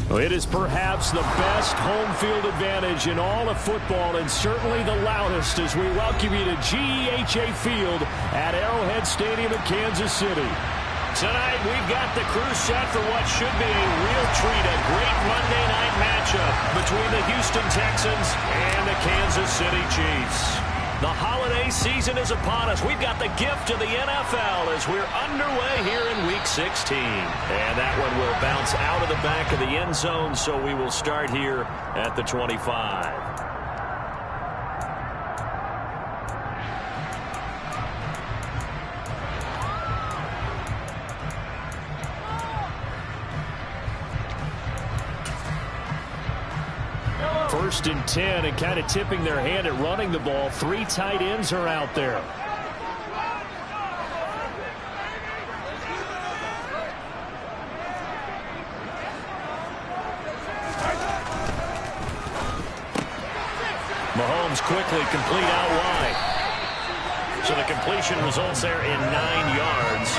Well, it is perhaps the best home field advantage in all of football, and certainly the loudest, as we welcome you to GEHA Field at Arrowhead Stadium in Kansas City. Tonight, we've got the crew set for what should be a real treat, a great Monday night matchup between the Houston Texans and the Kansas City Chiefs. The holiday season is upon us. We've got the gift of the NFL as we're underway here in Week 16. And that one will bounce out of the back of the end zone, so we will start here at the 25. First and 10, and kind of tipping their hand at running the ball. 3 tight ends are out there. Mahomes quickly complete out wide. So the completion results there in 9 yards.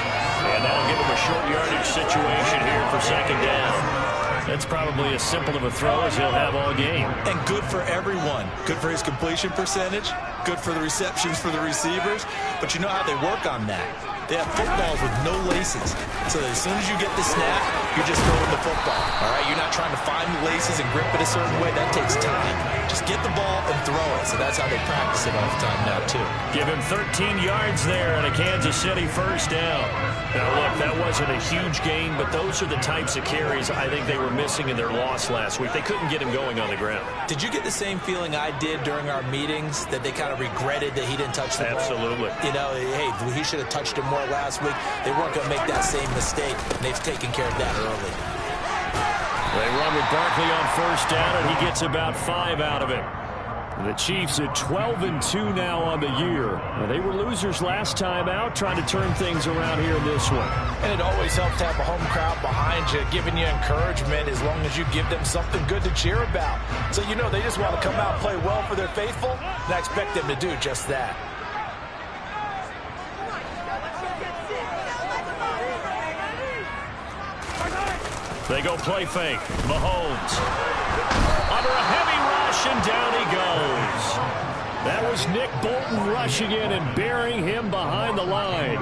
And that'll give him a short yardage situation here for second down. That's probably as simple of a throw as he'll have all game. And good for everyone. Good for his completion percentage. Good for the receptions for the receivers. But you know how they work on that. They have footballs with no laces. So that as soon as you get the snap, you're just throwing the football. All right? You're not trying to find the laces and grip it a certain way. That takes time. Just get the ball and throw it. So that's how they practice it all the time now, too. Give him 13 yards there and a Kansas City first down. Now, look, that wasn't a huge gain, but those are the types of carries I think they were missing in their loss last week. They couldn't get him going on the ground. Did you get the same feeling I did during our meetings, that they kind of regretted that he didn't touch the ball? Absolutely. You know, hey, he should have touched it more last week. They weren't going to make that same mistake, and they've taken care of that early. They run with Barkley on first down, and he gets about 5 out of it. The Chiefs at 12-2 now on the year. They were losers last time out, trying to turn things around here in this one. And it always helps to have a home crowd behind you, giving you encouragement as long as you give them something good to cheer about. So you know they just want to come out and play well for their faithful, and I expect them to do just that. They go play fake. Mahomes under a heavy rush, and down he goes. That was Nick Bolton rushing in and burying him behind the line.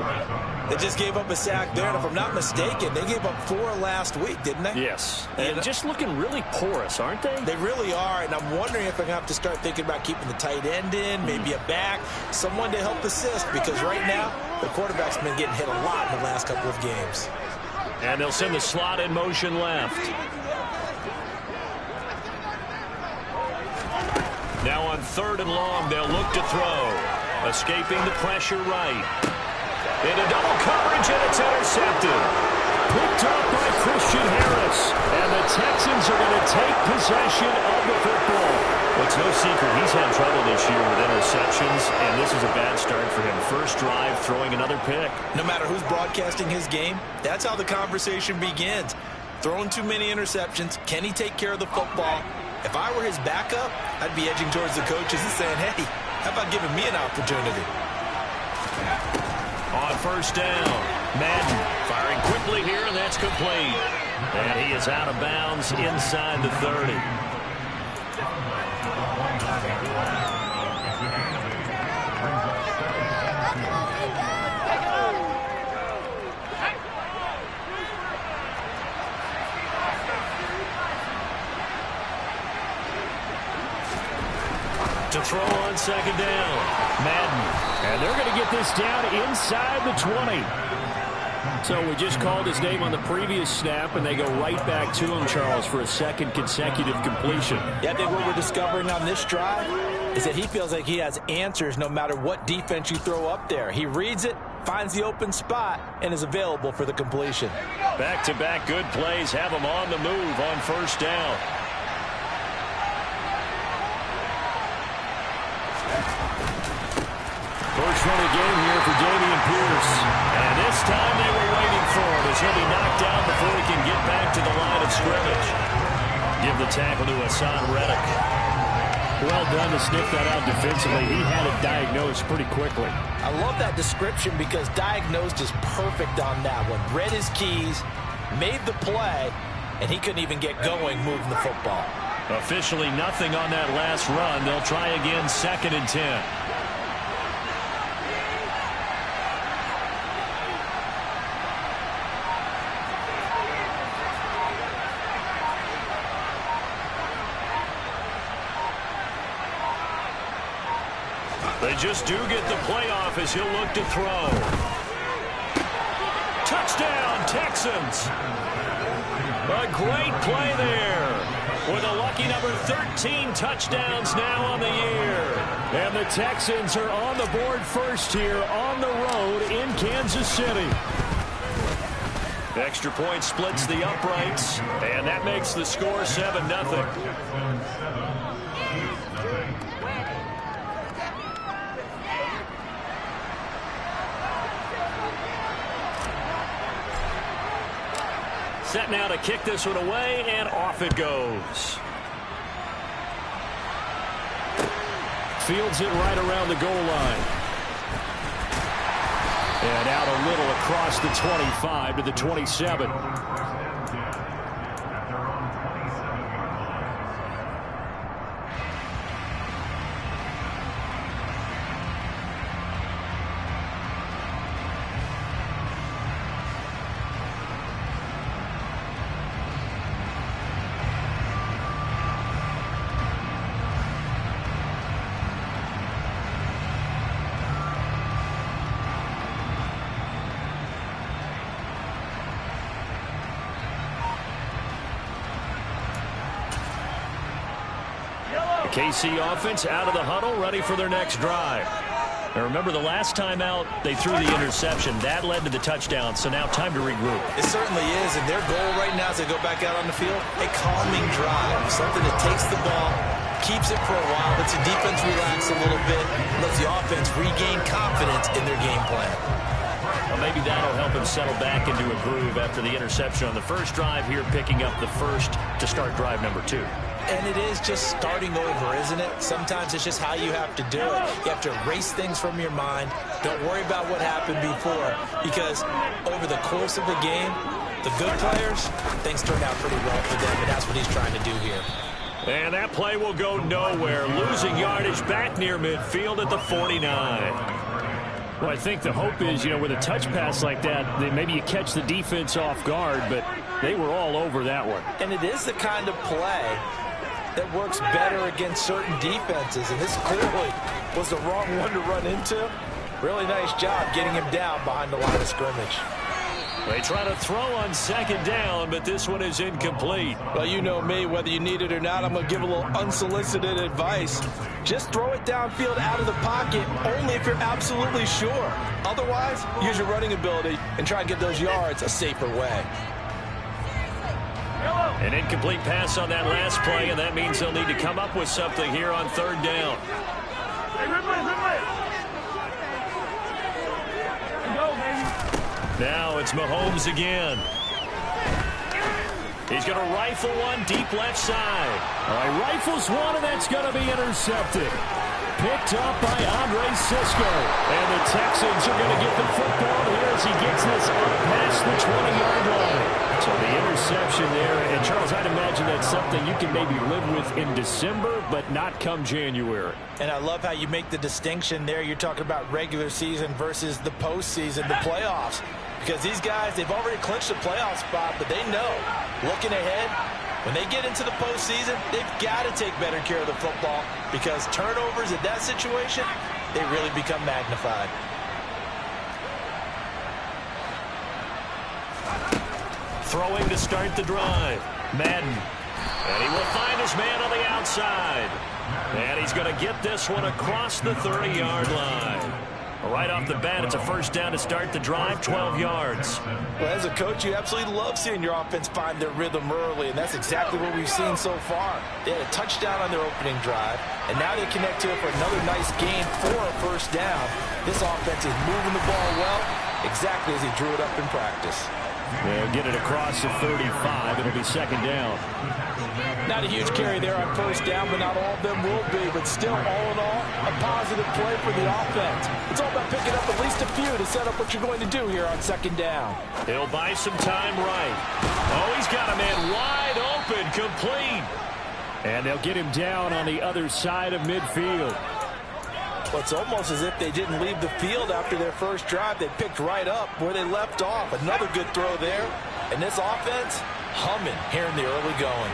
They just gave up a sack there, and if I'm not mistaken, they gave up 4 last week, didn't they? Yes, and just looking really porous, aren't they? They really are, and I'm wondering if I'm going to have to start thinking about keeping the tight end in, maybe a back, someone to help assist, because right now, the quarterback's been getting hit a lot in the last couple of games. And they'll send the slot in motion left. Now on 3rd and long, they'll look to throw. Escaping the pressure right. Into double coverage, and it's intercepted. Picked up by Christian Harris. And the Texans are going to take possession of the football. Well, it's no secret he's had trouble this year with interceptions, and this is a bad start for him. First drive, throwing another pick. No matter who's broadcasting his game, that's how the conversation begins. Throwing too many interceptions. Can he take care of the football? If I were his backup, I'd be edging towards the coaches and saying, hey, how about giving me an opportunity? On first down, Madden firing quickly here, and that's complete. And he is out of bounds inside the 30. To throw on second down, Madden. And they're going to get this down inside the 20. So we just called his name on the previous snap, and they go right back to him, Charles, for a second consecutive completion. Yeah, I think what we're discovering on this drive is that he feels like he has answers no matter what defense you throw up there. He reads it, finds the open spot, and is available for the completion. Back-to-back good plays have him on the move on first down. First run of the game here for Dameon Pierce. And this time they were waiting for him as he'll be knocked down before he can get back to the line of scrimmage. Give the tackle to Hassan Reddick. Well done to sniff that out defensively. He had it diagnosed pretty quickly. I love that description because diagnosed is perfect on that one. Read his keys, made the play, and he couldn't even get going moving the football. Officially nothing on that last run. They'll try again, 2nd and 10. They just do get the playoff as he'll look to throw. Touchdown, Texans. A great play there. With a lucky number 13 touchdowns now on the year. And the Texans are on the board first here on the road in Kansas City. Extra point splits the uprights, and that makes the score 7-0. Set now to kick this one away, and off it goes. Fields it right around the goal line. And out a little across the 25 to the 27. KC offense out of the huddle, ready for their next drive. Now remember, the last time out, they threw the interception. That led to the touchdown, so now time to regroup. It certainly is, and their goal right now as they go back out on the field, a calming drive, something that takes the ball, keeps it for a while, lets the defense relax a little bit, lets the offense regain confidence in their game plan. Well, maybe that'll help him settle back into a groove after the interception on the first drive here, picking up the first to start drive number 2. And it is just starting over, isn't it? Sometimes it's just how you have to do it. You have to erase things from your mind. Don't worry about what happened before, because over the course of the game, the good players, things turned out pretty well for them, and that's what he's trying to do here. And that play will go nowhere. Losing yardage back near midfield at the 49. Well, I think the hope is, with a touch pass like that, then maybe you catch the defense off guard, but they were all over that one. And it is the kind of play that works better against certain defenses, and this clearly was the wrong one to run into. Really nice job getting him down behind the line of scrimmage. They try to throw on 2nd down, but this one is incomplete. Well, you know me, whether you need it or not, I'm going to give a little unsolicited advice. Just throw it downfield out of the pocket, only if you're absolutely sure. Otherwise, use your running ability and try and get those yards a safer way. An incomplete pass on that last play, and that means they'll need to come up with something here on 3rd down. Now it's Mahomes again. He's going to rifle one deep left side. All right, rifles one, and that's going to be intercepted. Picked up by Andre Sisco. And the Texans are going to get the football here as he gets this up past the 20-yard line. So the interception there, and Charles, I'd imagine that's something you can maybe live with in December, but not come January. And I love how you make the distinction there. You're talking about regular season versus the postseason, the playoffs. Because these guys, they've already clinched a playoff spot, but they know, looking ahead, when they get into the postseason, they've got to take better care of the football, because turnovers in that situation, they really become magnified. Throwing to start the drive. Madden. And he will find his man on the outside. And he's going to get this one across the 30-yard line. Right off the bat, it's a first down to start the drive, 12 yards. Well, as a coach, you absolutely love seeing your offense find their rhythm early, and that's exactly what we've seen so far. They had a touchdown on their opening drive, and now they connect to it for another nice gain for a first down. This offense is moving the ball well, exactly as he drew it up in practice. They'll get it across the 35. It'll be second down. Not a huge carry there on first down, but not all of them will be. But still, all in all, a positive play for the offense. It's all about picking up at least a few to set up what you're going to do here on second down. He'll buy some time right. Oh, he's got a man wide open, complete. And they'll get him down on the other side of midfield. Well, it's almost as if they didn't leave the field after their first drive. They picked right up where they left off. Another good throw there. And this offense, humming here in the early going.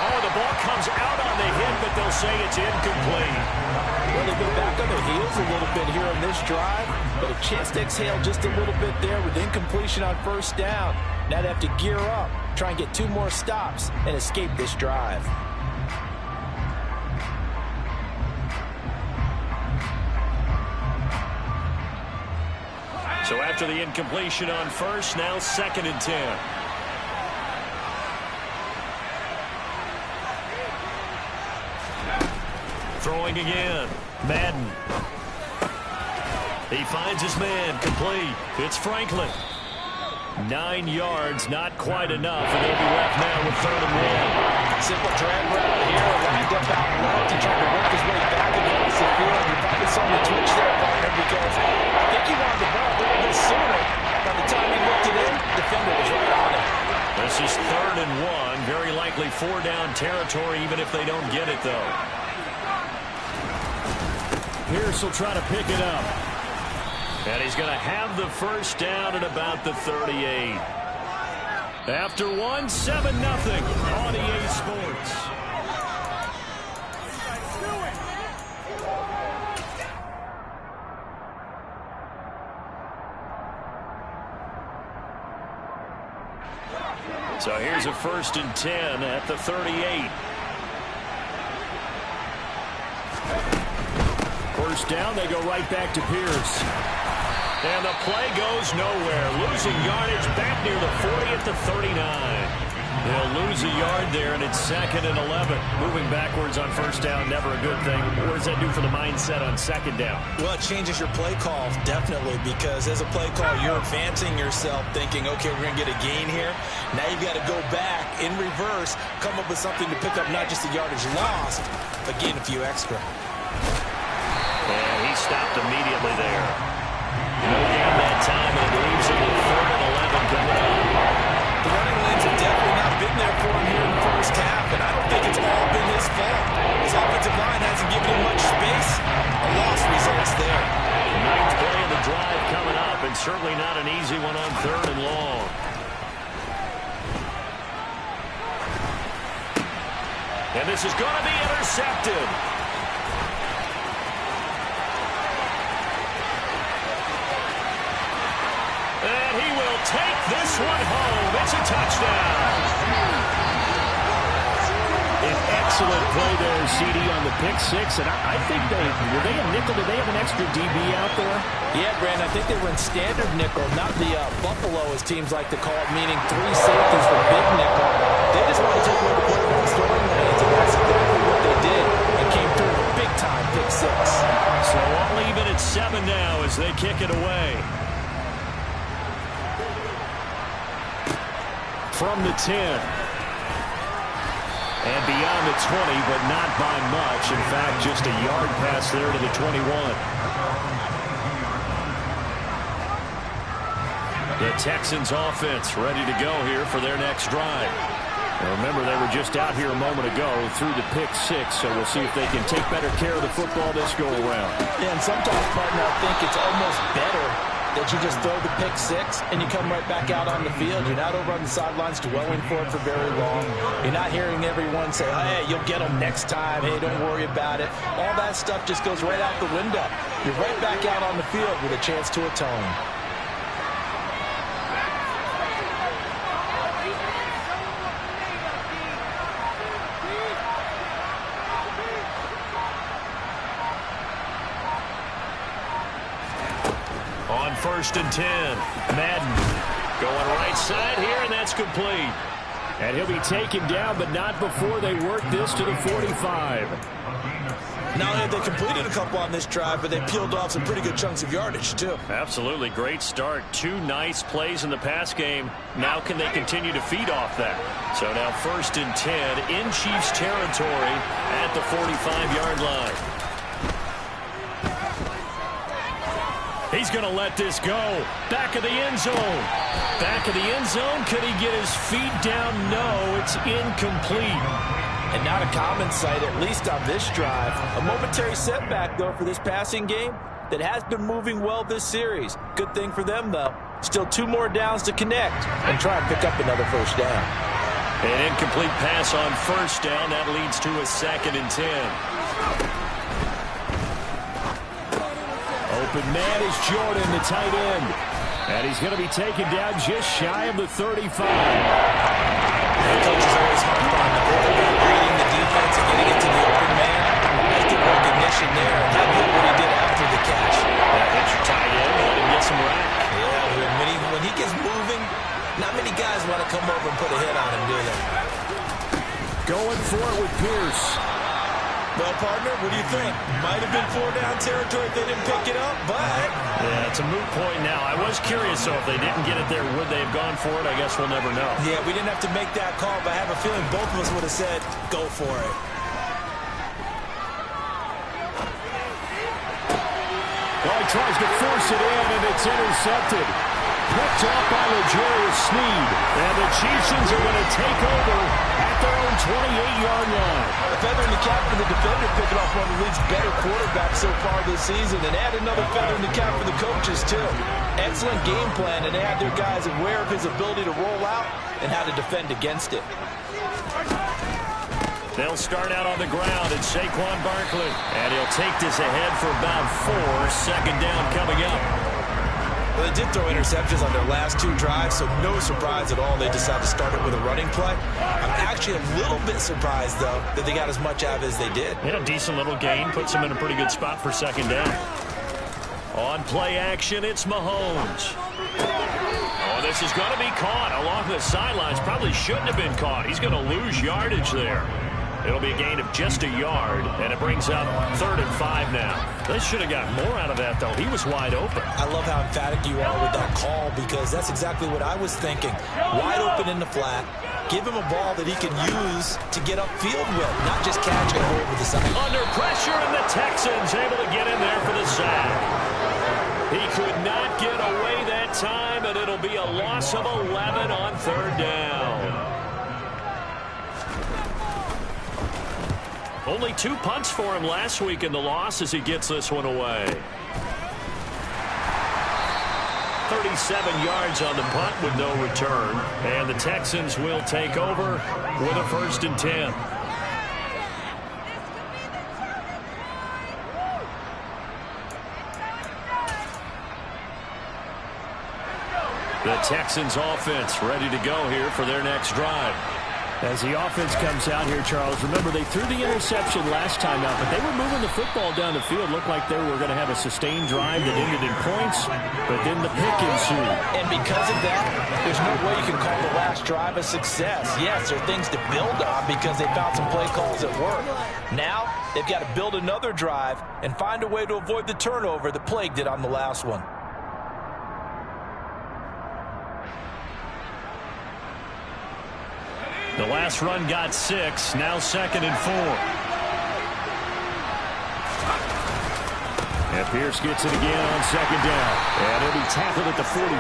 Oh, the ball comes out on the hit, but they'll say it's incomplete. Well, they've been back on their heels a little bit here on this drive, but a chance to exhale just a little bit there with incompletion on first down. Now they have to gear up, try and get 2 more stops, and escape this drive. So after the incompletion on first, now 2nd and 10. Throwing again. Madden. He finds his man. Complete. It's Franklin. 9 yards, not quite enough, and they'll be left now with 3rd and 1. Simple drag route here, lined up out left to try to work his way back across the field. You probably saw the twitch there, partner, because I think he wanted the ball a little bit sooner. By the time he looked it in, the defender was right on it. This is 3rd and 1. Very likely 4-down territory, even if they don't get it, though. Pierce will try to pick it up. And he's going to have the first down at about the 38. After 1, 7-0 on EA Sports. So here's a 1st and 10 at the 38. First down, they go right back to Pierce. And the play goes nowhere. Losing yardage back near the 40 at the 39. They'll lose a yard there, and it's 2nd and 11. Moving backwards on first down, never a good thing. What does that do for the mindset on 2nd down? Well, it changes your play call, definitely, because as a play call, you're advancing yourself thinking, okay, we're going to get a gain here. Now you've got to go back in reverse, come up with something to pick up not just the yardage lost, but gain a few extra. And he stopped immediately there. No gain that time, and it leaves him with 3rd and 11 coming up. The running lanes have definitely not been there for him here in the first half, and I don't think it's all been his fault. His offensive line hasn't given him much space. A loss results there. 9th play of the drive coming up, and certainly not an easy one on 3rd and long. And this is going to be intercepted. And he will take this one home. It's a touchdown. An excellent play there, CD, on the pick 6. And I think were they a nickel? Did they have an extra DB out there? Yeah, Brand, I think they were in standard nickel, not the Buffalo, as teams like to call it, meaning 3 safeties for big nickel. They just want to take away the quarterback's throwing lanes, and that's exactly what they did. It came through big-time pick 6. So all even at 7 now as they kick it away. From the 10. And beyond the 20, but not by much. In fact, just a yard pass there to the 21. The Texans offense ready to go here for their next drive. Now remember, they were just out here a moment ago through the pick 6, so we'll see if they can take better care of the football this go-around. Yeah, and sometimes, partner, I think it's almost better that you just throw the pick 6 and you come right back out on the field. You're not over on the sidelines dwelling for it for very long. You're not hearing everyone say, hey, you'll get them next time. Hey, don't worry about it. All that stuff just goes right out the window. You're right back out on the field with a chance to atone. On 1st and 10, Madden going right side here, and that's complete. And he'll be taken down, but not before they work this to the 45. Not only have they completed a couple on this drive, but they peeled off some pretty good chunks of yardage, too. Absolutely. Great start. 2 nice plays in the pass game. Now can they continue to feed off that? So now 1st and 10 in Chiefs territory at the 45-yard line. He's going to let this go. Back of the end zone. Back of the end zone. Could he get his feet down? No, it's incomplete. And not a common sight, at least on this drive. A momentary setback, though, for this passing game that has been moving well this series. Good thing for them, though. Still 2 more downs to connect and try and pick up another first down. An incomplete pass on 1st down. That leads to a 2nd and 10. Open man is Jordan, the tight end. And he's going to be taken down just shy of the 35. The coach is always harped on the quarterback reading the defense and getting into the open man. That's good recognition there. And I love what he did after the catch. That hits your tight end. Let him get some rack. Yeah, when he gets moving, not many guys want to come over and put a hit on him, do they? Going for it with Pierce. Well, partner, what do you think? Might have been 4-down territory if they didn't pick it up, but... Yeah, it's a moot point now. I was curious, so if they didn't get it there, would they have gone for it? I guess we'll never know. Yeah, we didn't have to make that call, but I have a feeling both of us would have said, go for it. Well, he tries to force it in, and it's intercepted. Picked off by L'Jarius Sneed. And the Chiefs are going to take over at their own 28-yard line. A feather in the cap for the defender, picking off one of the league's better quarterbacks so far this season. And add another feather in the cap for the coaches, too. Excellent game plan, and they had their guys aware of his ability to roll out and how to defend against it. They'll start out on the ground, and Saquon Barkley. And he'll take this ahead for about 4. 2nd down coming up. Well, they did throw interceptions on their last 2 drives, so no surprise at all they decided to start it with a running play. I'm actually a little bit surprised, though, that they got as much out of it as they did. Yeah, a decent little gain. Puts them in a pretty good spot for 2nd down. On play action, it's Mahomes. Oh, this is going to be caught along the sidelines. Probably shouldn't have been caught. He's going to lose yardage there. It'll be a gain of just a yard, and it brings up 3rd and 5 now. They should have got more out of that, though. He was wide open. I love how emphatic you are with that call, because that's exactly what I was thinking. Wide open in the flat. Give him a ball that he can use to get upfield with, not just catch it over the side. Under pressure, and the Texans able to get in there for the sack. He could not get away that time, and it'll be a loss of 11 on 3rd down. Only 2 punts for him last week in the loss as he gets this one away. 37 yards on the punt with no return. And the Texans will take over with a 1st and 10. The Texans offense ready to go here for their next drive. As the offense comes out here, Charles, remember they threw the interception last time out, but they were moving the football down the field. Looked like they were going to have a sustained drive that ended in points, but then the pick ensued. And because of that, there's no way you can call the last drive a success. Yes, there are things to build on because they found some play calls that work. Now, they've got to build another drive and find a way to avoid the turnover that plagued it on the last one. The last run got 6. Now 2nd and 4. And Pierce gets it again on 2nd down. And he'll be tackled at the 45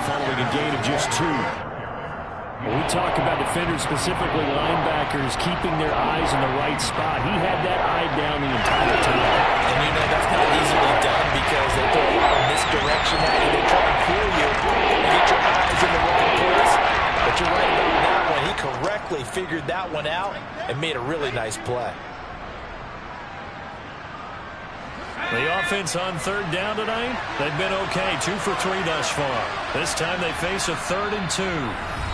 following a gain of just 2. When we talk about defenders, specifically linebackers, keeping their eyes in the right spot, he had that eye down the entire time. And you know that's not easily done because they throw a lot of misdirection at you. They try to fool you and get your eyes in the wrong place. But you're right about that one. He correctly figured that one out and made a really nice play. The offense on 3rd down tonight, they've been okay. 2 for 3 thus far. This time they face a 3rd and 2.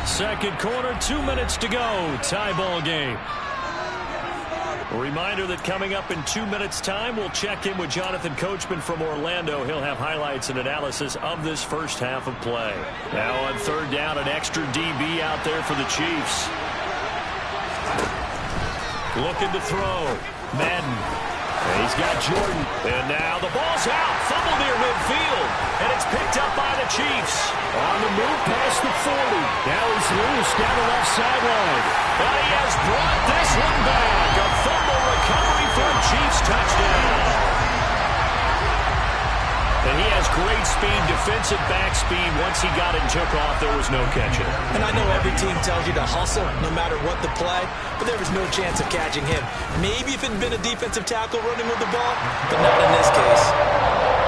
2nd quarter, 2 minutes to go. Tie ball game. A reminder that coming up in 2 minutes' time, we'll check in with Jonathan Coachman from Orlando. He'll have highlights and analysis of this first half of play. Now on 3rd down, an extra DB out there for the Chiefs. Looking to throw. Madden. And he's got Jordan. And now the ball's out. Fumble near midfield. And it's picked up by the Chiefs. On the move past the 40. Now he's loose down the left sideline. But he has brought this one back. A fumble recovery for a Chiefs touchdown. And he has great speed, defensive back speed. Once he got it and took off, there was no catching. And I know every team tells you to hustle no matter what the play, but there was no chance of catching him. Maybe if it had been a defensive tackle running with the ball, but not in this case.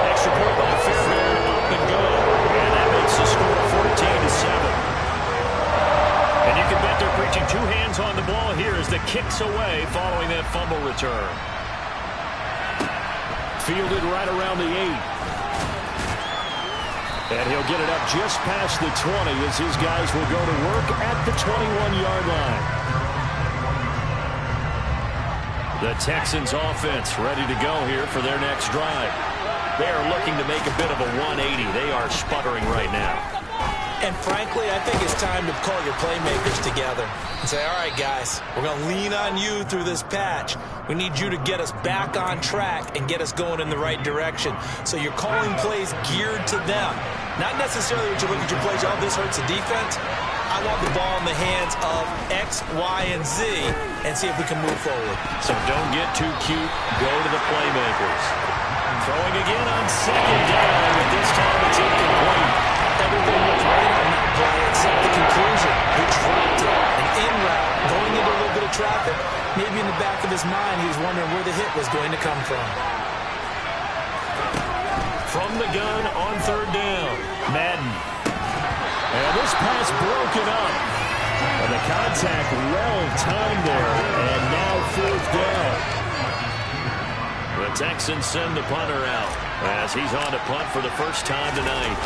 Extra point by Fairbairn, up and good. And that makes the score 14-7. And you can bet they're preaching two hands on the ball here as the kick's away following that fumble return. Fielded right around the 8. And he'll get it up just past the 20 as his guys will go to work at the 21-yard line. The Texans offense ready to go here for their next drive. They are looking to make a bit of a 180. They are sputtering right now. And frankly, I think it's time to call your playmakers together and say, all right, guys, we're going to lean on you through this patch. We need you to get us back on track and get us going in the right direction. So you're calling plays geared to them. Not necessarily when you look at your plays, oh, this hurts the defense. I want the ball in the hands of X, Y, and Z and see if we can move forward. So don't get too cute. Go to the playmakers. Throwing again on second down, but this time it's incomplete. Everything was right on that play except the conclusion. He dropped it. An in route, going into a little bit of traffic. Maybe in the back of his mind, he was wondering where the hit was going to come from. From the gun on third down, Madden. And this pass broken up. And the contact well timed there. And now fourth down. The Texans send the punter out as he's on to punt for the first time tonight.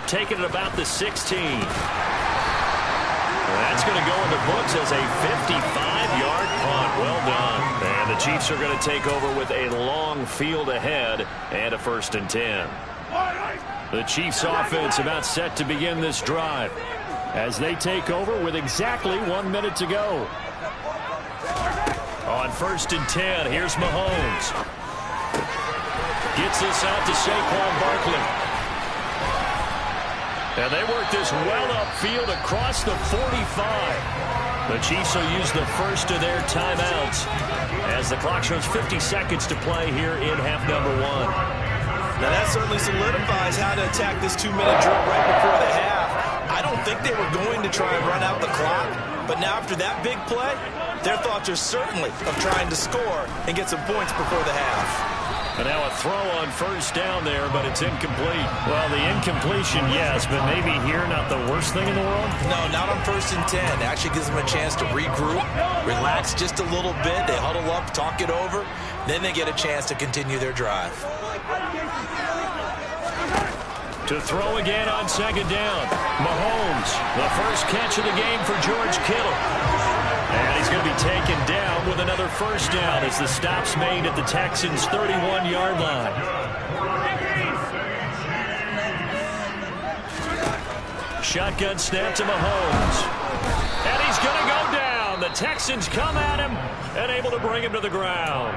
Taking it about the 16. That's going to go in the books as a 55-yard punt. Well done. And the Chiefs are going to take over with a long field ahead and a 1st and 10. The Chiefs offense about set to begin this drive as they take over with exactly 1 minute to go. On 1st and 10, here's Mahomes. Gets this out to Saquon Barkley. And they work this well upfield across the 45. The Chiefs will use the first of their timeouts as the clock shows 50 seconds to play here in half number 1. Now that certainly solidifies how to attack this 2-minute drill right before the half. I don't think they were going to try and run out the clock, but now after that big play, their thoughts are certainly of trying to score and get some points before the half. And now a throw on first down there, but it's incomplete. Well, the incompletion, yes, but maybe here not the worst thing in the world? No, not on 1st and 10. It actually gives them a chance to regroup, relax just a little bit. They huddle up, talk it over. Then they get a chance to continue their drive. To throw again on 2nd down. Mahomes, the first catch of the game for George Kittle. And he's going to be taken down with another 1st down as the stop's made at the Texans' 31-yard line. Shotgun snap to Mahomes. And he's going to go down. The Texans come at him and able to bring him to the ground.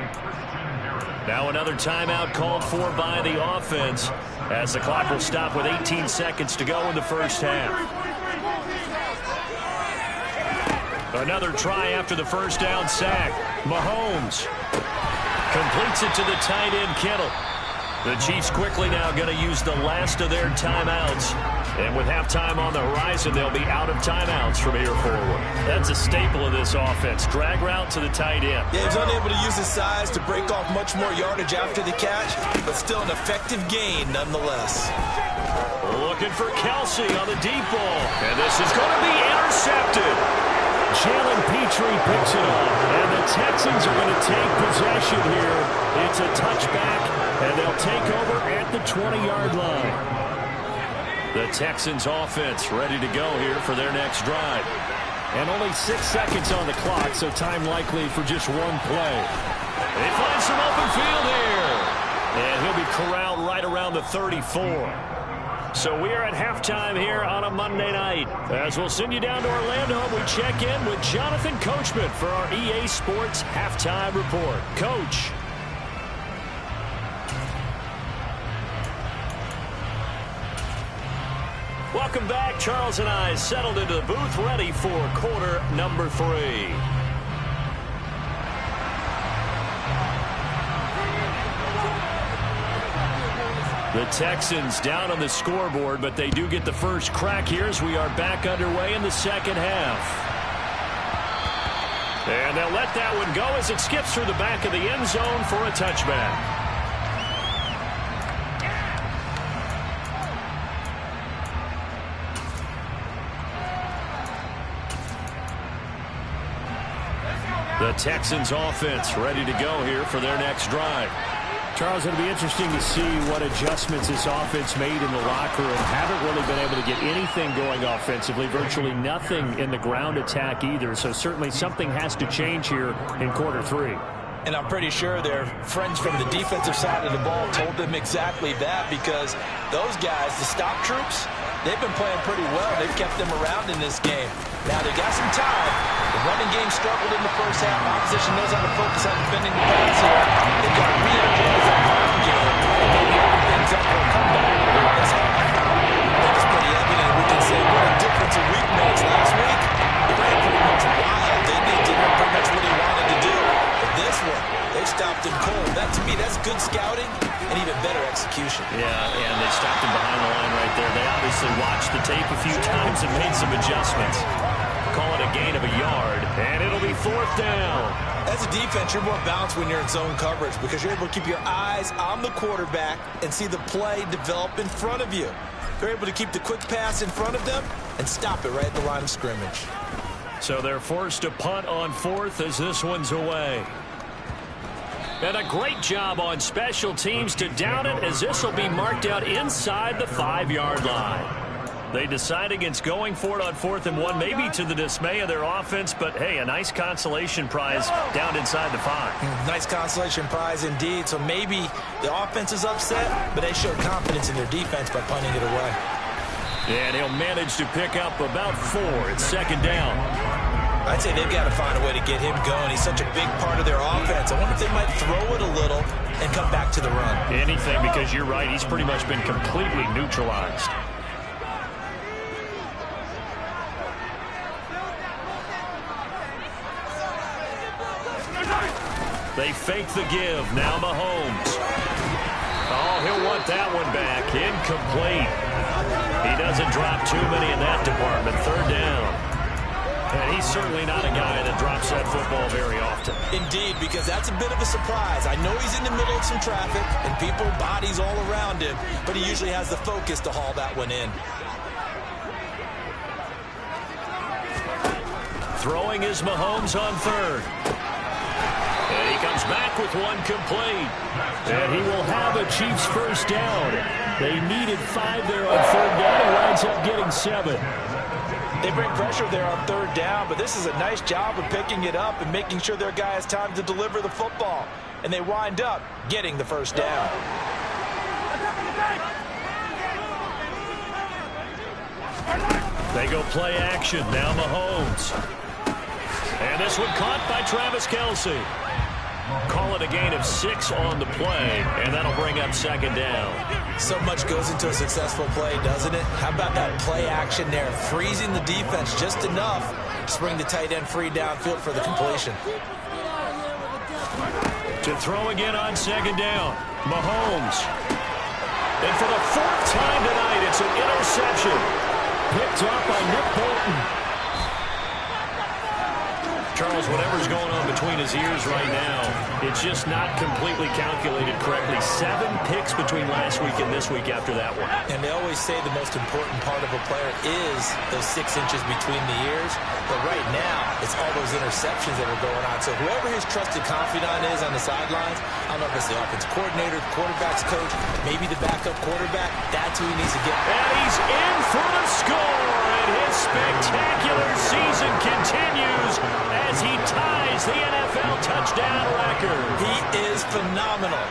Now another timeout called for by the offense as the clock will stop with 18 seconds to go in the first half. Another try after the 1st down sack. Mahomes completes it to the tight end, Kittle. The Chiefs quickly now going to use the last of their timeouts. And with halftime on the horizon, they'll be out of timeouts from here forward. That's a staple of this offense. Drag route to the tight end. Yeah, he's unable to use his size to break off much more yardage after the catch, but still an effective gain nonetheless. Looking for Kelsey on the deep ball. And this is going to be intercepted. Jalen Petrie picks it up, and the Texans are going to take possession here. It's a touchback, and they'll take over at the 20-yard line. The Texans offense ready to go here for their next drive. And only 6 seconds on the clock, so time likely for just one play. They find some open field here. And he'll be corralled right around the 34. So we are at halftime here on a Monday night. As we'll send you down to Orlando, we check in with Jonathan Coachman for our EA Sports Halftime Report. Coach. Welcome back. Charles and I settled into the booth ready for quarter number 3. The Texans down on the scoreboard, but they do get the first crack here as we are back underway in the second half. And they'll let that one go as it skips through the back of the end zone for a touchback. The Texans offense ready to go here for their next drive. Charles, it'll be interesting to see what adjustments this offense made in the locker room. Haven't really been able to get anything going offensively, virtually nothing in the ground attack either. So certainly something has to change here in quarter 3. And I'm pretty sure their friends from the defensive side of the ball told them exactly that, because those guys, the stop troops, they've been playing pretty well. They've kept them around in this game. Now they got some time. The running game struggled in the first half. Opposition knows how to focus on defending the pass here. They've got to re-energize that ground game and maybe open things up for a comeback here in this half. I think it's pretty evident. We can say what a difference a week makes. Last week, they ran pretty much wild. They did pretty much what he wanted to do. But this one, they stopped him cold. That, to me, that's good scouting and even better execution. Yeah, and they stopped him behind the line right there. They obviously watched the tape a few times and made some adjustments. Call it a gain of a yard, and it'll be 4th down. As a defense, you're more balanced when you're in zone coverage because you're able to keep your eyes on the quarterback and see the play develop in front of you. You're able to keep the quick pass in front of them and stop it right at the line of scrimmage. So they're forced to punt on 4th as this one's away. And a great job on special teams to down it, as this will be marked out inside the 5-yard line. They decide against going for it on 4th and 1, maybe to the dismay of their offense, but hey, a nice consolation prize down inside the 5. Nice consolation prize indeed. So maybe the offense is upset, but they showed confidence in their defense by punting it away. And he'll manage to pick up about 4. It's 2nd down. I'd say they've got to find a way to get him going. He's such a big part of their offense. I wonder if they might throw it a little and come back to the run. Anything, because you're right, he's pretty much been completely neutralized. They fake the give. Now Mahomes. Oh, he'll want that one back. Incomplete. He doesn't drop too many in that department. 3rd down. And he's certainly not a guy that drops that football very often. Indeed, because that's a bit of a surprise. I know he's in the middle of some traffic and people, bodies all around him, but he usually has the focus to haul that one in. Throwing is Mahomes on 3rd. And he comes back with one complete. And he will have a Chiefs first down. They needed 5 there on 3rd down. He winds up getting 7. They bring pressure there on 3rd down, but this is a nice job of picking it up and making sure their guy has time to deliver the football. And they wind up getting the first down. They go play action. Now Mahomes. And this one caught by Travis Kelce. Call it a gain of 6 on the play, and that'll bring up 2nd down. So much goes into a successful play, doesn't it? How about that play action there, freezing the defense just enough to bring the tight end free downfield for the completion. To throw again on 2nd down, Mahomes. And for the 4th time tonight, it's an interception. Picked up by Nick Bolton. Charles, whatever's going on between his ears right now, it's just not completely calculated correctly. 7 picks between last week and this week after that one. And they always say the most important part of a player is those 6 inches between the ears. But right now, it's all those interceptions that are going on. So whoever his trusted confidant is on the sidelines, I don't know if it's the offensive coordinator, the quarterback's coach, maybe the backup quarterback, that's who he needs to get. And he's in for the score, and his spectacular season continues as he ties the NFL touchdown record. He is phenomenal.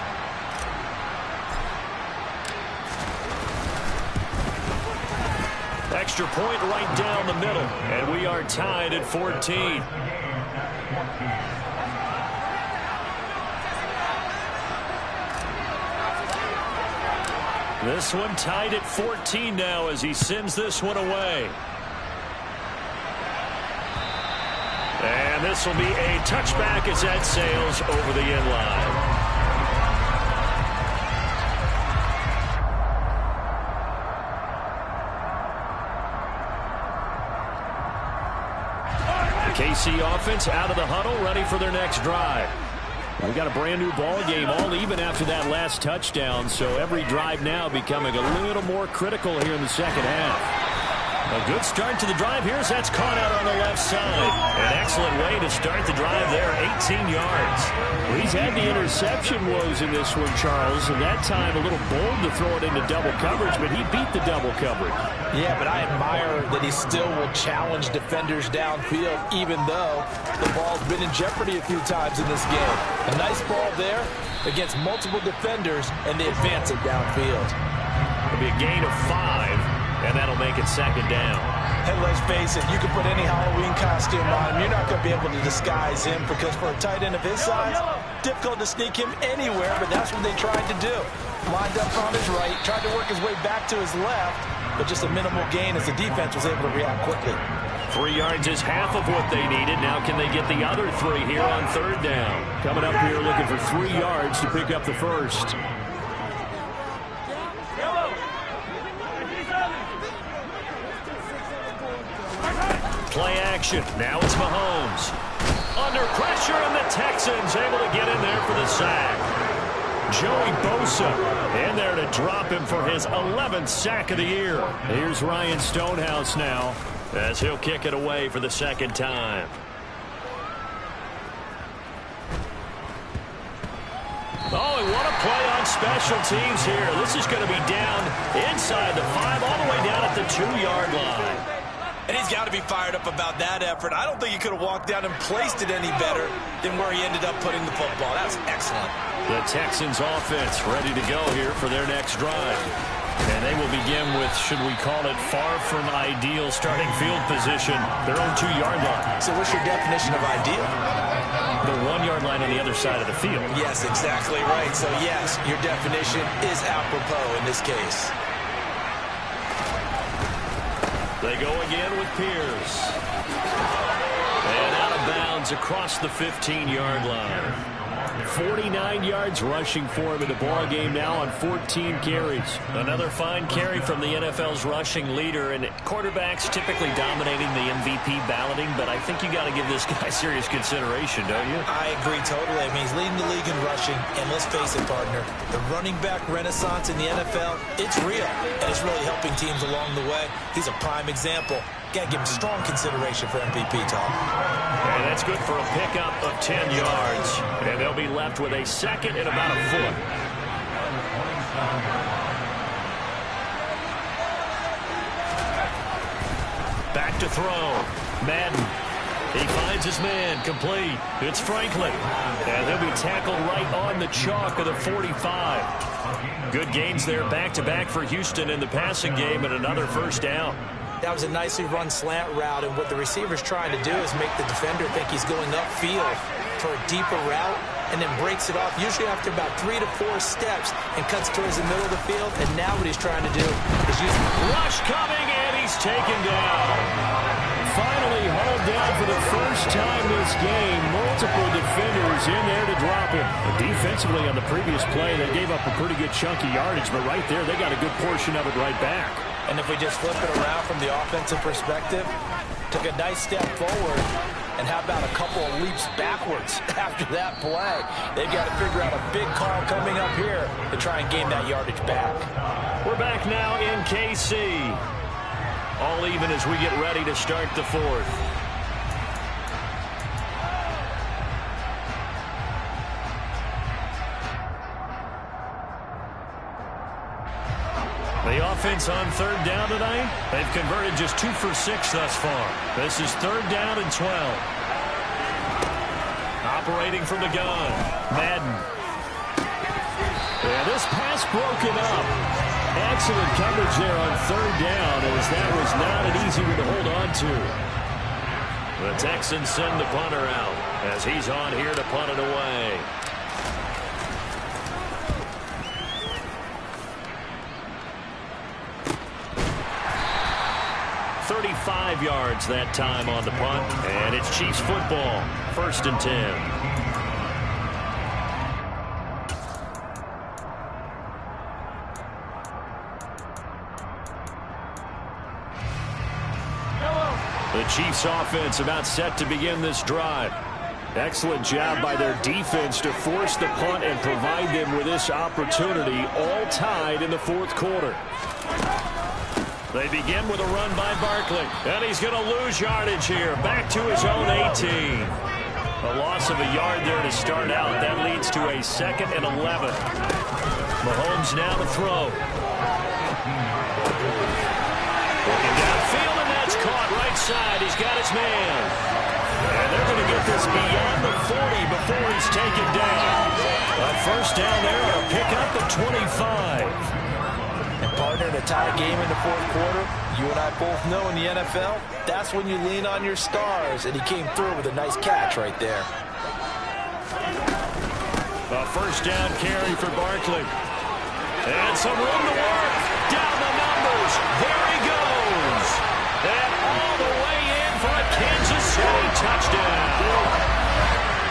extra point right down the middle. And we are tied at 14. This one tied at 14 now as he sends this one away. And this will be a touchback as that sails over the end line. The KC offense out of the huddle, ready for their next drive. We've got a brand-new ball game, all even after that last touchdown, so every drive now becoming a little more critical here in the second half. A good start to the drive here as that's caught out on the left side. An excellent way to start the drive there, 18 yards. Well, he's had the interception woes in this one, Charles, and that time a little bold to throw it into double coverage, but he beat the double coverage. Yeah, but I admire that he still will challenge defenders downfield, even though the ball's been in jeopardy a few times in this game. A nice ball there against multiple defenders, and they advance it downfield. It'll be a gain of 5. And that'll make it second down. And let's face it, you can put any Halloween costume on him. You're not going to be able to disguise him because for a tight end of his size, difficult to sneak him anywhere, but that's what they tried to do. Lined up on his right, tried to work his way back to his left, but just a minimal gain as the defense was able to react quickly. 3 yards is half of what they needed. Now can they get the other 3 here on third down? Coming up here looking for 3 yards to pick up the first. Play action. Now it's Mahomes. Under pressure, and the Texans able to get in there for the sack. Joey Bosa in there to drop him for his 11th sack of the year. Here's Ryan Stonehouse now as he'll kick it away for the second time. Oh, and what a play on special teams here. This is going to be down inside the 5, all the way down at the 2-yard line. And he's got to be fired up about that effort. I don't think he could have walked down and placed it any better than where he ended up putting the football. That was excellent. The Texans offense ready to go here for their next drive. And they will begin with, should we call it, far from ideal starting field position, their own 2-yard line. So what's your definition of ideal? The 1-yard line on the other side of the field. Yes, exactly right. So yes, your definition is apropos in this case. They go again with Pierce. And out of bounds across the 15-yard line. 49 yards rushing for him in the ball game now on 14 carries. Another fine carry from the NFL's rushing leader, and quarterbacks typically dominating the MVP balloting, but I think you got to give this guy serious consideration, don't you? I agree totally. I mean, he's leading the league in rushing, and let's face it, partner, the running back renaissance in the NFL, it's real, and it's really helping teams along the way. He's a prime example. Got to give him strong consideration for MVP, Tom. And that's good for a pickup of 10 yards. And they'll be left with a second and about a foot. Back to throw. Madden. He finds his man. Complete. It's Franklin. And he'll be tackled right on the chalk of the 45. Good gains there back-to-back for Houston in the passing game and another first down. That was a nicely run slant route, and what the receiver's trying to do is make the defender think he's going upfield for a deeper route and then breaks it off, usually after about 3 to 4 steps, and cuts towards the middle of the field. And now what he's trying to do is use rush coming, and he's taken down. Finally hauled down for the first time this game. Multiple defenders in there to drop him. Defensively on the previous play, they gave up a pretty good chunk of yardage, but right there, they got a good portion of it right back. And if we just flip it around from the offensive perspective, took a nice step forward, and how about a couple of leaps backwards after that play? They've got to figure out a big call coming up here to try and gain that yardage back. We're back now in KC. All even as we get ready to start the fourth. The offense on third down tonight, they've converted just 2 for 6 thus far. This is third down and 12. Operating from the gun, Madden. And this pass broken up. Excellent coverage there on third down, as that was not an easy one to hold on to. The Texans send the punter out as he's on here to punt it away. "35 yards that time on the punt, and it's Chiefs football, 1st and 10. The Chiefs offense about set to begin this drive. Excellent job by their defense to force the punt and provide them with this opportunity, all tied in the 4th quarter. They begin with a run by Barkley, and he's going to lose yardage here, back to his own 18. A loss of a yard there to start out. That leads to a 2nd and 11. Mahomes now to throw. Looking downfield, and that's caught right side. He's got his man. And they're going to get this beyond the 40 before he's taken down. A 1st down there on a pickup at 25. And partner, in a tie game in the 4th quarter, you and I both know in the NFL, that's when you lean on your stars. And he came through with a nice catch right there. A 1st down carry for Barkley. And some room to work. Down the numbers. There he goes. And all the way in for a Kansas City touchdown.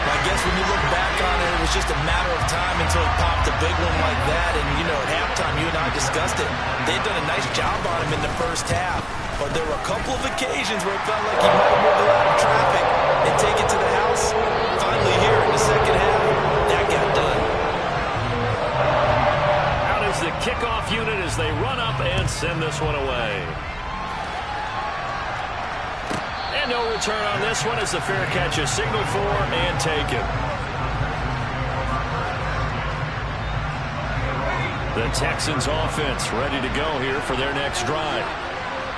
I guess when you look back on it, it was just a matter of time until he popped a big one like that. And, you know, at halftime, you and I discussed it. They'd done a nice job on him in the 1st half. But there were a couple of occasions where it felt like he might have moved a lot of traffic and take it to the house. Finally here in the 2nd half, that got done. Out is the kickoff unit as they run up and send this one away. And no return on this one as the fair catch is signaled for and taken. The Texans offense ready to go here for their next drive.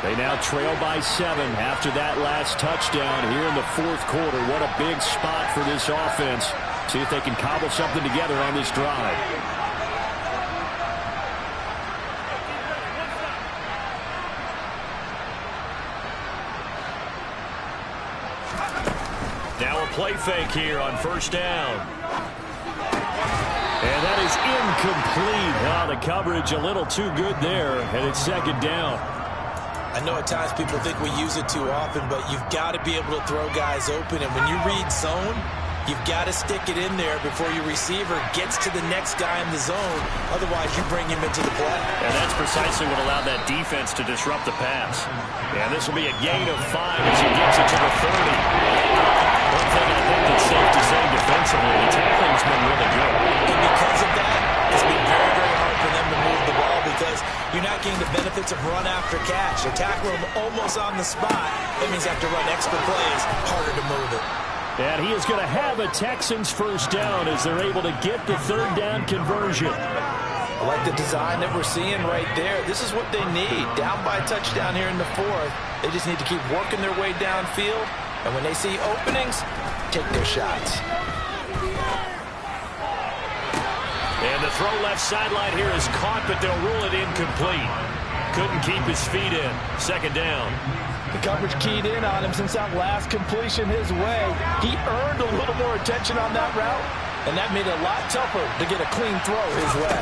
They now trail by 7 after that last touchdown here in the 4th quarter. What a big spot for this offense. See if they can cobble something together on this drive. Now a play fake here on 1st down. And that is incomplete. Now the coverage a little too good there, and it's 2nd down. I know at times people think we use it too often, but you've got to be able to throw guys open. And when you read zone, you've got to stick it in there before your receiver gets to the next guy in the zone. Otherwise, you bring him into the play. And that's precisely what allowed that defense to disrupt the pass. And this will be a gain of 5 as he gets it to the 30. One thing I think that's safe to say defensively, the tackling's been really good. And because of that, it's been very, very hard for them to move the ball because you're not getting the benefits of run after catch. They're tackling him almost on the spot. That means they have to run extra plays, harder to move it. And he is going to have a Texans 1st down as they're able to get the 3rd down conversion. I like the design that we're seeing right there. This is what they need. Down by a touchdown here in the 4th. They just need to keep working their way downfield. And when they see openings, take their shots. And the throw left sideline here is caught, but they'll rule it incomplete. Couldn't keep his feet in. 2nd down. The coverage keyed in on him since that last completion his way. He earned a little more attention on that route, and that made it a lot tougher to get a clean throw his way.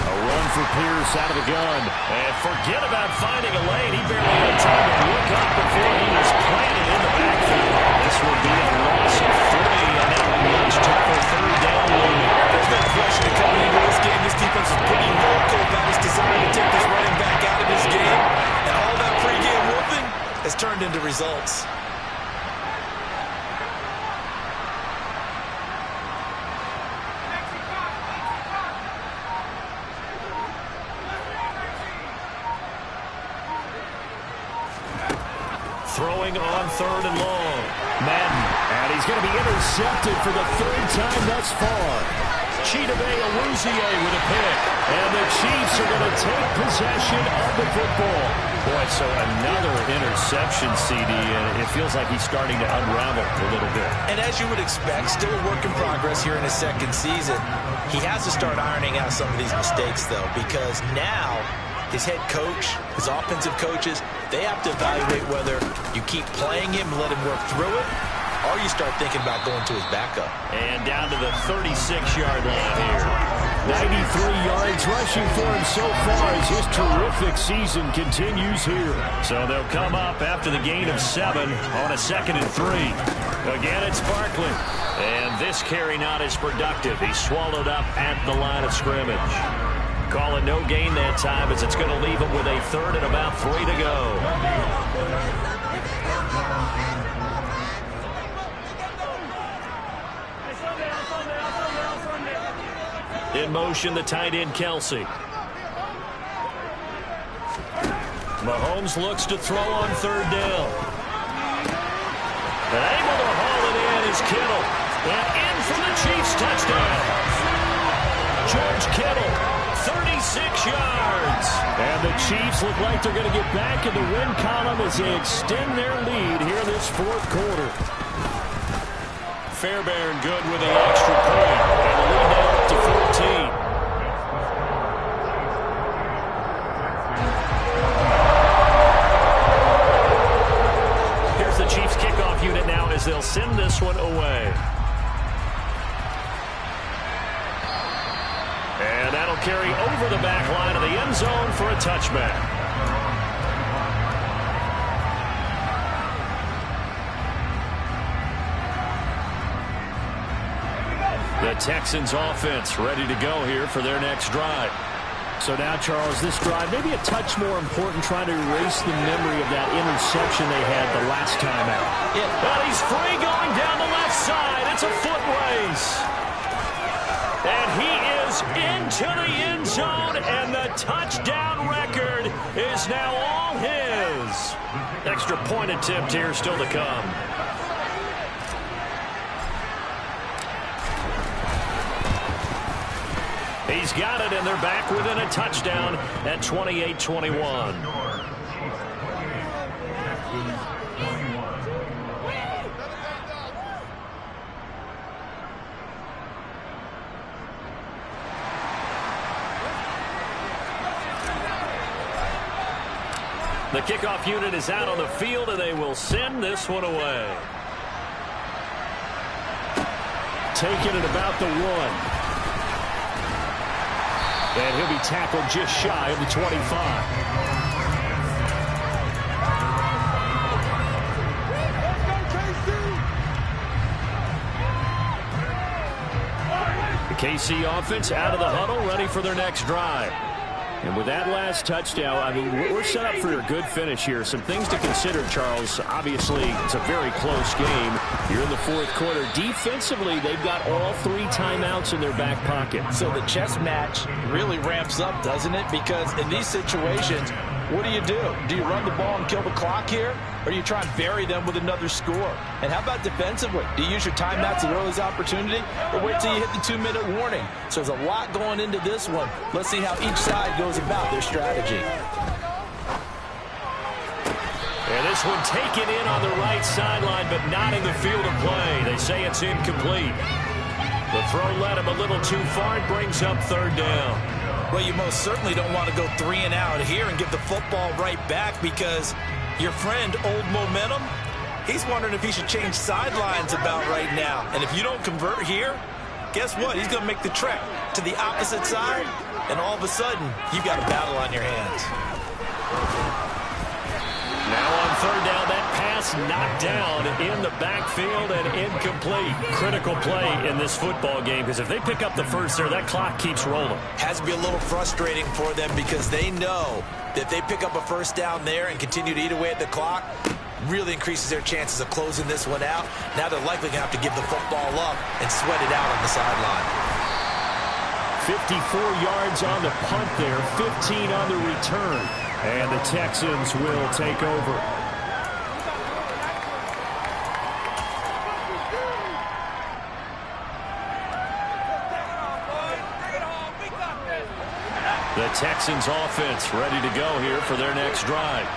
A run for Pierce out of the gun. And forget about finding a lane. He barely had time to look up before he was planted in the backfield. This will be a loss of 3, and now a much tougher 3rd down looming. There's no question that coming into this game, this defense is pretty vocal about its desire to take this running back out of this game. And all that pregame whooping has turned into results. Throwing on 3rd and long. Madden. And he's going to be intercepted for the 3rd time thus far. with a pick. And the Chiefs are going to take possession of the football. Boy, so another interception, CD, and it feels like he's starting to unravel a little bit. And as you would expect, still a work in progress here in his second season. He has to start ironing out some of these mistakes, though, because now his head coach, his offensive coaches, they have to evaluate whether you keep playing him and let him work through it, or you start thinking about going to his backup. And down to the 36-yard line here. 93 yards rushing for him so far as his terrific season continues here. So they'll come up after the gain of 7 on a 2nd and 3. Again, it's Barkley. And this carry not as productive. He's swallowed up at the line of scrimmage. Call it no gain that time as it's going to leave him with a 3rd and about 3 to go. In motion, the tight end, Kelsey. Mahomes looks to throw on 3rd down. And able to haul it in is Kittle. And in for the Chiefs touchdown. George Kittle, 36 yards. And the Chiefs look like they're going to get back in the win column as they extend their lead here this 4th quarter. Fairbairn good with the extra point. And the lead now up to 14. Here's the Chiefs kickoff unit now as they'll send this one away. And that'll carry over the back line of the end zone for a touchback. The Texans offense ready to go here for their next drive. So now, Charles, this drive maybe a touch more important, trying to erase the memory of that interception they had the last time out. Yeah. But he's free going down the left side. It's a foot race. And he is into the end zone, and the touchdown record is now all his. Extra point attempt here still to come. He's got it, and they're back within a touchdown at 28-21. The kickoff unit is out on the field, and they will send this one away. Taking it about the 1. And he'll be tackled just shy of the 25. The KC offense out of the huddle, ready for their next drive. And with that last touchdown, I mean, we're set up for a good finish here. Some things to consider, Charles. Obviously, it's a very close game. You're in the 4th quarter. Defensively, they've got all 3 timeouts in their back pocket. So the chess match really ramps up, doesn't it? Because in these situations, what do? Do you run the ball and kill the clock here? Or do you try and bury them with another score? And how about defensively? Do you use your timeouts at earliest opportunity? Or wait till you hit the 2-minute warning? So there's a lot going into this one. Let's see how each side goes about their strategy. And this one taken in on the right sideline, but not in the field of play. They say it's incomplete. The throw led him a little too far. It brings up 3rd down. Well, you most certainly don't want to go 3 and out here and give the football right back, because your friend, Old Momentum, he's wondering if he should change sidelines about right now. And if you don't convert here, guess what? He's going to make the trek to the opposite side, and all of a sudden, you've got a battle on your hands. Now on 3rd down, that pass knocked down in the backfield and incomplete. Critical play in this football game, because if they pick up the first there, that clock keeps rolling. Has to be a little frustrating for them, because they know that if they pick up a 1st down there and continue to eat away at the clock, really increases their chances of closing this one out. Now they're likely going to have to give the football up and sweat it out on the sideline. 54 yards on the punt there, 15 on the return. And the Texans will take over. The Texans offense ready to go here for their next drive.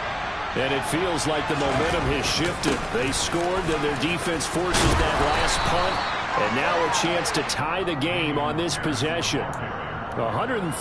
And it feels like the momentum has shifted. They scored, then their defense forces that last punt. And now a chance to tie the game on this possession. 131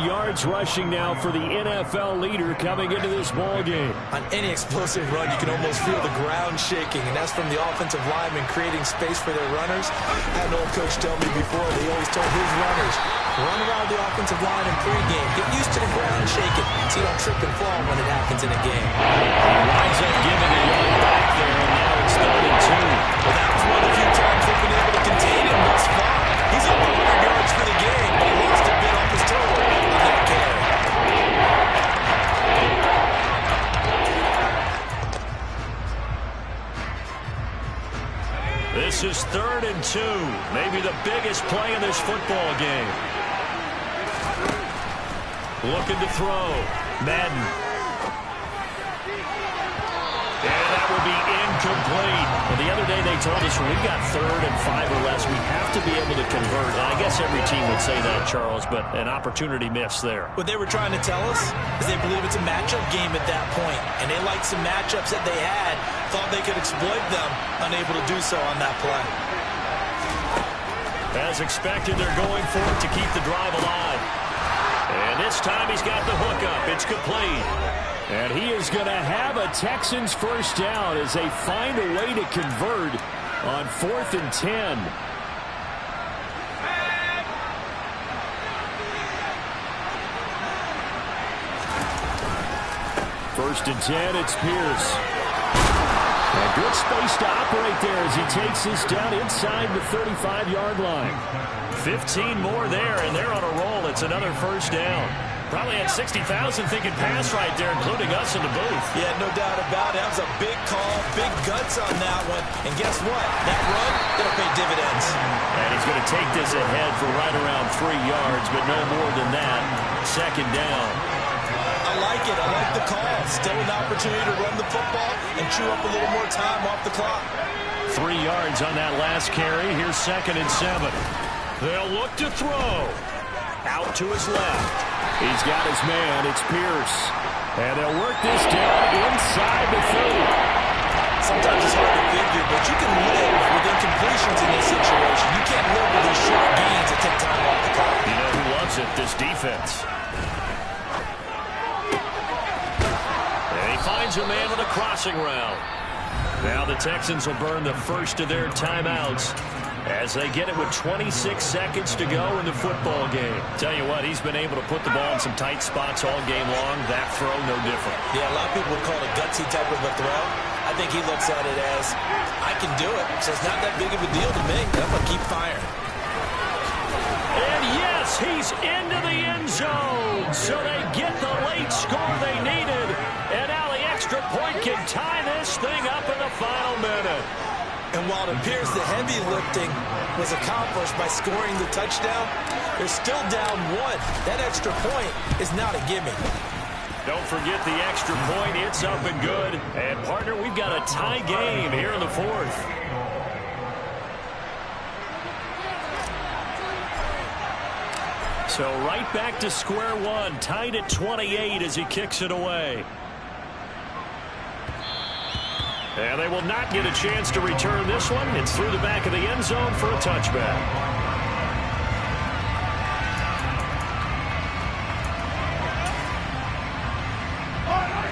yards rushing now for the NFL leader coming into this ball game. On any explosive run, you can almost feel the ground shaking, and that's from the offensive linemen creating space for their runners. I had an old coach tell me before, they always told his runners, run around the offensive line in pregame. Get used to the ground shaking so you don't trip and fall when it happens in a game. He winds up giving a yard back there, and now it's 3rd and 2. Well, that was one of the few times they've been able to contain him thus far. He's up 100 yards for the game, but he lost a bit off his total on that carry. This is 3rd and 2. Maybe the biggest play in this football game. Looking to throw. Madden. And that will be incomplete. Well, the other day they told us when we've got 3rd and 5 or less, we have to be able to convert. And I guess every team would say that, Charles, but an opportunity missed there. What they were trying to tell us is they believe it's a matchup game at that point, and they liked some matchups that they had, thought they could exploit them, unable to do so on that play. As expected, they're going for it to keep the drive alive. And this time he's got the hookup. It's complete. And he is going to have a Texans first down as they find a way to convert on 4th and 10. First and 10, it's Pierce. A good space to operate there as he takes this down inside the 35-yard line. 15 more there, and they're on a roll. It's another first down. Probably had 60,000 thinking pass right there, including us in the booth. Yeah, no doubt about it. That was a big call, big guts on that one. And guess what? That run, that'll pay dividends. And he's going to take this ahead for right around 3 yards, but no more than that. 2nd down. I like it. I like the call. Still an opportunity to run the football and chew up a little more time off the clock. 3 yards on that last carry. Here's 2nd and 7. They'll look to throw. Out to his left. He's got his man. It's Pierce. And they'll work this down inside the 30. Sometimes it's hard to figure, but you can live with incompletions in this situation. You can't live with these short gains that take time off the clock. You know who loves it? This defense. And he finds a man with a crossing route. Now the Texans will burn the first of their timeouts as they get it with 26 seconds to go in the football game. Tell you what, he's been able to put the ball in some tight spots all game long. That throw, no different. Yeah, a lot of people would call it a gutsy type of a throw. I think he looks at it as, I can do it, so it's not that big of a deal to me. I'm going to keep firing. And yes, he's into the end zone. So they get the late score they needed. And now the extra point can tie this thing up in the final minute. And while it appears the heavy lifting was accomplished by scoring the touchdown, they're still down 1. That extra point is not a gimme. Don't forget the extra point. It's up and good. And, partner, we've got a tie game here in the 4th. So right back to square one. Tied at 28 as he kicks it away. And they will not get a chance to return this one. It's through the back of the end zone for a touchback.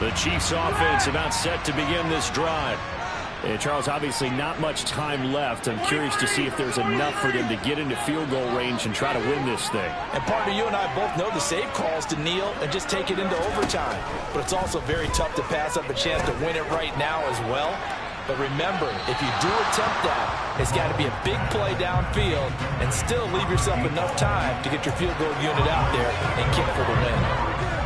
The Chiefs offense about set to begin this drive. And Charles, obviously not much time left. I'm curious to see if there's enough for them to get into field goal range and try to win this thing. And partner, you and I both know the save calls to kneel and just take it into overtime. But it's also very tough to pass up a chance to win it right now as well. But remember, if you do attempt that, it's got to be a big play downfield and still leave yourself enough time to get your field goal unit out there and kick for the win.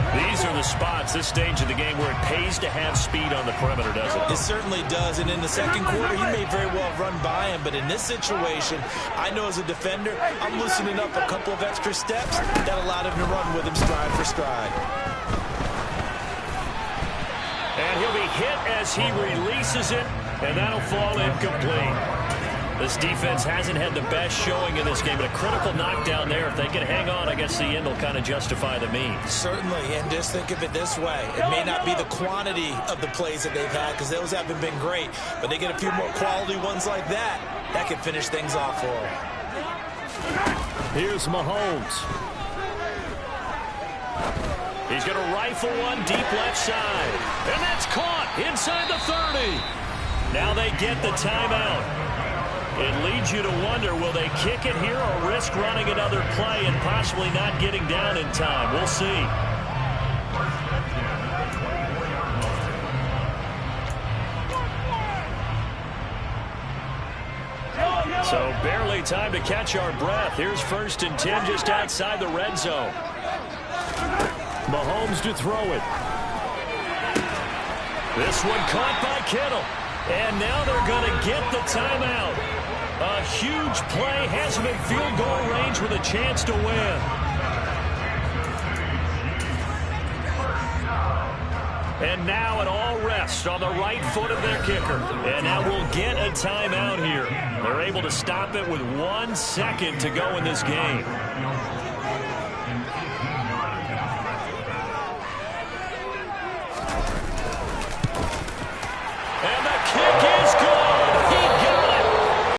These are the spots, this stage of the game, where it pays to have speed on the perimeter, doesn't it? It certainly does, and in the second quarter, he may very well run by him, but in this situation, I know as a defender, I'm loosening up a couple of extra steps that allowed him to run with him stride for stride. And he'll be hit as he releases it, and that'll fall incomplete. This defense hasn't had the best showing in this game, but a critical knockdown there. If they can hang on, I guess the end will kind of justify the means. Certainly, and just think of it this way. It may not be the quantity of the plays that they've had because those haven't been great, but they get a few more quality ones like that. That can finish things off for them. Here's Mahomes. He's going to rifle one deep left side. And that's caught inside the 30. Now they get the timeout. It leads you to wonder, will they kick it here or risk running another play and possibly not getting down in time? We'll see. So barely time to catch our breath. Here's 1st and 10 just outside the red zone. Mahomes to throw it. This one caught by Kittle. And now they're going to get the timeout. A huge play has him in field goal range with a chance to win. And now it all rests on the right foot of their kicker. And now we'll get a timeout here. They're able to stop it with 1 second to go in this game.